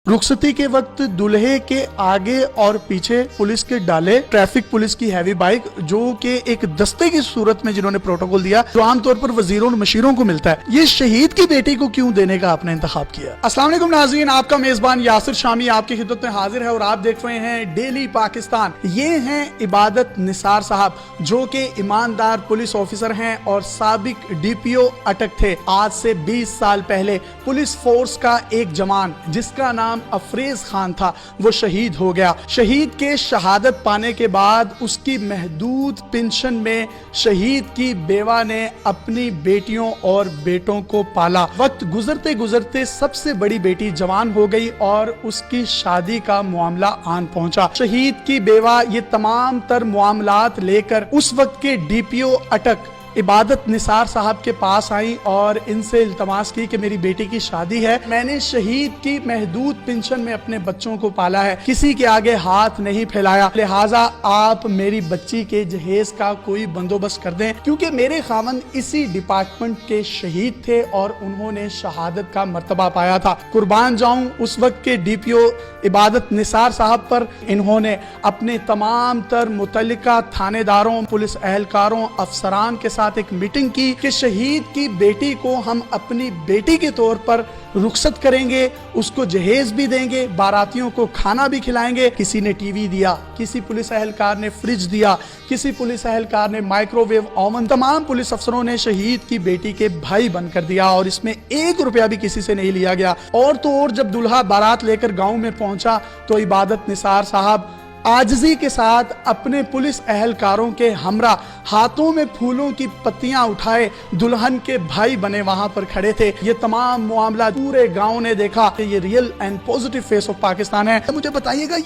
रुखसती के वक्त दूल्हे के आगे और पीछे पुलिस के डाले ट्रैफिक पुलिस की हैवी बाइक, जो कि एक दस्ते की सूरत में जिन्होंने प्रोटोकॉल दिया, जो आमतौर पर वजीरों और मशीरों को मिलता है। ये शहीद की बेटी को क्यों देने का आपने इंतखाब किया? अस्सलाम वालेकुम नाज़रीन, आपका मेजबान यासिर शामी आपकी खिदमत में हाजिर है और आप देख रहे हैं डेली पाकिस्तान। ये हैं इबादत निसार साहब, जो कि ईमानदार पुलिस ऑफिसर हैं और साबिक DPO अटक थे। आज से 20 साल पहले पुलिस फोर्स का एक जवान जिसका नाम अफरेज खान था, वो शहीद हो गया। शहीद के शहादत पाने के बाद उसकी महदूद पेंशन में शहीद की बेवा ने अपनी बेटियों और बेटों को पाला। वक्त गुजरते गुजरते सबसे बड़ी बेटी जवान हो गई और उसकी शादी का मामला आन पहुंचा। शहीद की बेवा ये तमाम तर मामलात लेकर उस वक्त के DPO अटक इबादत निसार साहब के पास आई और इनसे इल्तमास की कि मेरी बेटी की शादी है, मैंने शहीद की महदूद पेंशन में अपने बच्चों को पाला है, किसी के आगे हाथ नहीं फैलाया, लिहाजा आप मेरी बच्ची के जहेज का कोई बंदोबस्त कर दें, क्योंकि मेरे खामन इसी डिपार्टमेंट के शहीद थे और उन्होंने शहादत का मर्तबा पाया था। कुर्बान जाऊं उस वक्त के DPO इबादत निसार साहब पर। इन्होंने अपने तमाम तर मुतल्लिका थानेदारों, पुलिस एहलकारों, अफसरान के साथ एक मीटिंग की कि शहीद की बेटी को हम अपनी बेटी के तौर पर रुखसत करेंगे, उसको जहेज भी देंगे, बारातियों को खाना भी खिलाएंगे। किसी ने टीवी दिया, किसी पुलिस एहलकार ने फ्रिज दिया, किसी पुलिस एहलकार ने माइक्रोवेव ओवन। तमाम पुलिस अफसरों ने शहीद की बेटी के भाई बनकर दिया और इसमें 1 रुपया भी किसी से नहीं लिया गया। और तो और जब दुल्हा बारात लेकर गांव में पहुंचा तो इबादत निसार साहब आजिज़ी के साथ अपने पुलिस एहलकारों के हमरा हाथों में फूलों की पत्तियां उठाए दुल्हन के भाई बने वहां पर खड़े थे। ये तमाम मामला पूरे गांव ने देखा कि ये real and positive face of Pakistan है। मुझे बताइएगा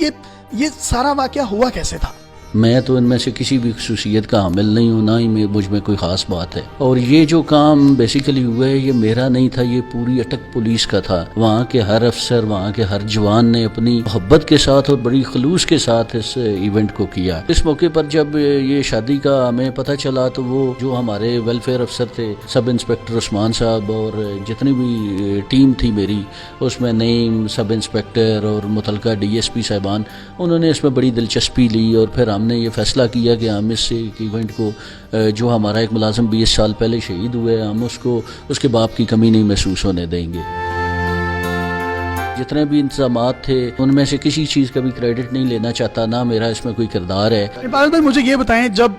ये सारा वाकया हुआ कैसे था? मैं तो इनमें से किसी भी खसूसियत का हामिल नहीं हूँ, ना ही मुझ में कोई ख़ास बात है। और ये जो काम बेसिकली हुआ है ये मेरा नहीं था, ये पूरी अटक पुलिस का था। वहाँ के हर अफसर, वहाँ के हर जवान ने अपनी मोहब्बत के साथ और बड़ी खलूस के साथ इस इवेंट को किया। इस मौके पर जब ये शादी का हमें पता चला तो वो जो हमारे वेलफेयर अफसर थे, सब इंस्पेक्टर उस्मान साहब और जितनी भी टीम थी मेरी, उसमें नईम सब इंस्पेक्टर और मुतलका DSP साहिबान, उन्होंने इसमें बड़ी दिलचस्पी ली और फिर हमने ये फैसला किया कि हम इस इवेंट को, जो हमारा एक मुलाजिम 20 साल पहले शहीद हुए, हम उसको उसके बाप की कमी नहीं महसूस होने देंगे। जितने भी इंतजामात थे उनमें से किसी चीज़ का भी क्रेडिट नहीं लेना चाहता, ना मेरा इसमें कोई किरदार है। इबादत भाई, मुझे ये बताएं, जब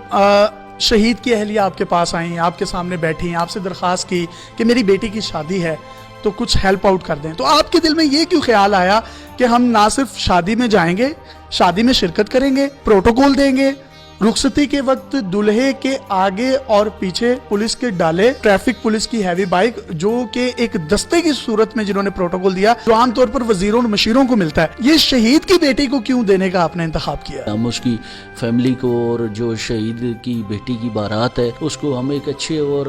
शहीद की अहलिया आपके पास आई, आपके सामने बैठी, आपसे दरख्वास्त की कि मेरी बेटी की शादी है तो कुछ हेल्प आउट कर दें, तो आपके दिल में ये क्यों ख्याल आया कि हम ना सिर्फ शादी में जाएंगे, शादी में शिरकत करेंगे, प्रोटोकॉल देंगे? रुखसती के वक्त दूल्हे के आगे और पीछे पुलिस के डाले ट्रैफिक पुलिस की हैवी बाइक, जो कि एक दस्ते की सूरत में जिन्होंने प्रोटोकॉल दिया, जो आमतौर पर वजीरों और मशीरों को मिलता है। ये शहीद की बेटी को क्यों देने का आपने इंतखाब किया? हम उसकी फैमिली को और जो शहीद की बेटी की बारात है उसको हम एक अच्छे और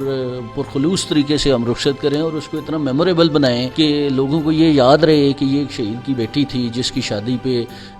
पुरखलूस तरीके से हम रुखसत करें और उसको इतना मेमोरेबल बनाएं कि लोगों को ये याद रहे कि ये एक शहीद की बेटी थी जिसकी शादी पे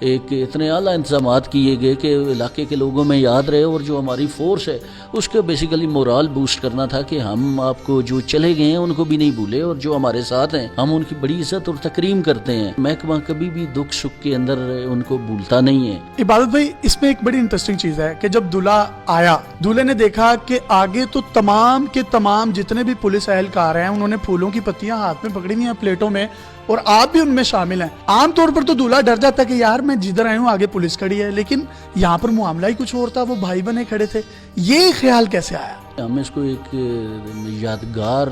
एक इतने आला इंतजामात किए गए कि इलाके के लोगों में याद रहे। और जो हमारी फोर्स है उसको बेसिकली मोरल बूस्ट करना था कि हम आपको जो चले गए हैं उनको भी नहीं भूले और जो हमारे साथ हैं हम उनकी बड़ी इज्जत और तकरीम करते हैं। महकमा कभी भी दुख सुख के अंदर उनको भूलता नहीं है। इबादत भाई, इसमें एक बड़ी इंटरेस्टिंग चीज है कि जब दूल्हा आया, दूल्हे ने देखा कि आगे तो तमाम के तमाम जितने भी पुलिस एहलकार हैं उन्होंने फूलों की पत्तियां हाथ में पकड़ी हुई हैं प्लेटों में, और आप भी उनमें शामिल हैं। आमतौर पर तो दूल्हा डर जाता कि यार मैं जिधर आया हूँ आगे पुलिस खड़ी है, लेकिन यहाँ पर मामला ही कुछ और था, वो भाई बने खड़े थे। ये ख्याल कैसे आया? हम इसको एक यादगार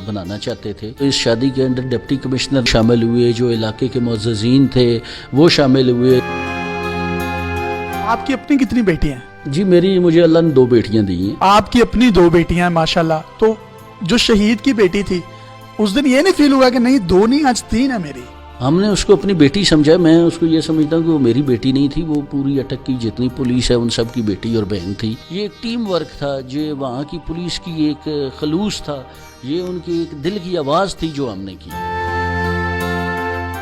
बनाना चाहते थे। तो इस शादी के अंदर डिप्टी कमिश्नर शामिल हुए, जो इलाके के मुअज़्ज़िज़ीन थे वो शामिल हुए। आपकी अपनी कितनी बेटियां हैं? जी मुझे अल्लाह ने 2 बेटियां दी हैं। आपकी अपनी 2 बेटियां हैं माशाल्लाह। तो जो शहीद की बेटी थी उस दिन ये नहीं फील हुआ कि नहीं 2 नहीं आज 3 है मेरी? हमने उसको अपनी बेटी समझा। मैं उसको ये समझता हूँ कि वो मेरी बेटी नहीं थी, वो पूरी अटक की जितनी पुलिस है उन सब की बेटी और बहन थी। ये एक टीम वर्क था, जो वहाँ की पुलिस की एक खलूस था, ये उनकी एक दिल की आवाज़ थी जो हमने की।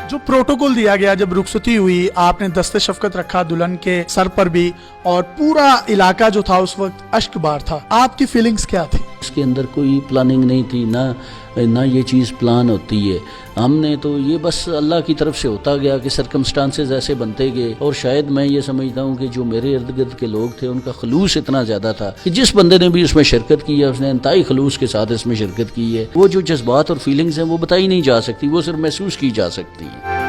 जो प्रोटोकॉल दिया गया, जब रुखसती हुई, आपने दस्ते शफकत रखा दुल्हन के सर पर भी, और पूरा इलाका जो था उस वक्त अश्कबार था, आपकी फीलिंग्स क्या थी? اس کے اندر کوئی پلاننگ نہیں تھی، نہ یہ چیز پلان ہوتی ہے. ہم نے تو یہ بس اللہ کی طرف سے ہوتا گیا کہ سرکمسٹانسز ایسے بنتے گئے. اور شاید میں یہ سمجھتا ہوں کہ جو میرے ارد گرد کے لوگ تھے ان کا خلوص اتنا زیادہ تھا کہ جس بندے نے بھی اس میں شرکت کی ہے اس نے انتہائی خلوص کے ساتھ اس میں شرکت کی ہے. وہ جو جذبات اور فیلنگز ہیں وہ بتائی نہیں جا سکتی، وہ صرف محسوس کی جا سکتی ہیں.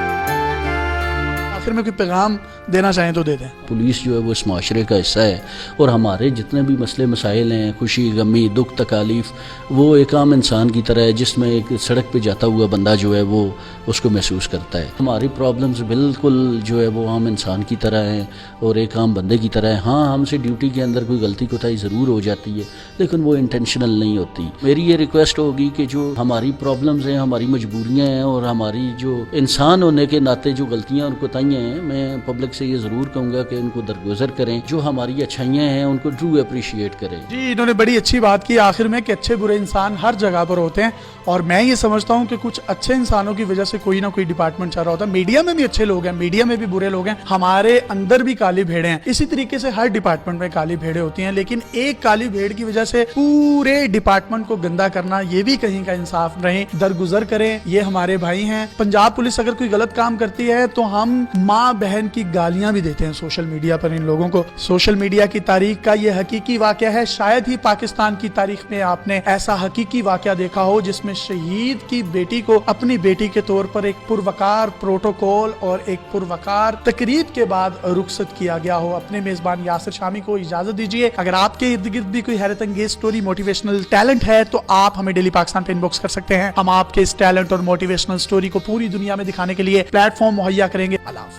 آخر میں کوئی پیغام دینا چاہیں تو دے دیں. پولیس جو ہے وہ اس معاشرے کا حصہ ہے، اور ہمارے جتنے بھی مسئلے مسائل ہیں، خوشی غمی دکھ تکالیف، وہ ایک عام انسان کی طرح ہے جس میں ایک سڑک پہ جاتا ہوا بندہ جو ہے وہ اس کو محسوس کرتا ہے. ہماری پرابلمز بالکل جو ہے وہ عام انسان کی طرح ہیں اور ایک عام بندے کی طرح ہے. ہاں ہم سے ڈیوٹی کے اندر کوئی غلطی کوتاہی ضرور ہو جاتی ہے لیکن وہ انٹینشنل نہیں ہوتی. میری یہ ریکویسٹ ہوگی کہ جو ہماری پرابلمز ہیں، ہماری مجبوریاں ہیں اور ہماری جو انسان ہونے کے ناطے جو غلطیاں اور کوتاہیاں ہیں، میں پبلک سے یہ ضرور کہوں گا کہ ان کو درگزر کریں. جو ہماری اچھائیاں ہیں ان کو ٹرو اپریشیٹ کریں. جی انہوں نے بڑی اچھی بات کی آخر میں کہ اچھے برے انسان ہر جگہ پر ہوتے ہیں، اور میں یہ سمجھتا ہوں کہ کچھ اچھے انسانوں کی وجہ سے کوئی نہ کوئی ڈپارٹمنٹ چل رہا ہوتا ہے. میڈیا میں بھی اچھے لوگ ہیں، میڈیا میں بھی برے لوگ ہیں، ہمارے اندر بھی کالی بھیڑیں ہیں. اسی طریقے سے ہر ڈپارٹمنٹ میں کالی بھیڑیں ہوتی ہیں، لیکن ایک کالی بھیڑ کی وجہ سے پورے ڈپارٹمنٹ کو گندا کرنا یہ بھی کہیں کا انصاف نہیں. درگزر کریں، یہ ہمارے بھائی ہیں. پنجاب پولیس اگر کوئی غلط کام کرتی ہے تو ہم ماں بہن کی گالیاں بھی دیتے ہیں سوشل میڈیا پر ان لوگوں کو. سوشل میڈیا کی تاریخ کا یہ حقیقی واقعہ ہے. شاید ہی پاکستان کی تاریخ میں آپ نے ایسا حقیقی واقعہ دیکھا ہو جس میں شہید کی بیٹی کو اپنی بیٹی کے طور پر ایک پروقار پروٹوکول اور ایک پروقار تقریب کے بعد رخصت کیا گیا ہو. اپنے میزبان یاسر شامی کو اجازت دیجیے. اگر آپ کے ارد گرد بھی کوئی حیرت انگیز سٹوری موٹیویشنل ٹیلنٹ ہے تو آپ ہمیں ڈیلی پاکستان پہ انباکس کر سکتے ہیں. ہم آپ کے اس ٹیلنٹ اور موٹیویشنل سٹوری کو پوری دنیا میں دکھانے کے لیے پلیٹ فارم مہیا کریں گے. اللہ حافظ.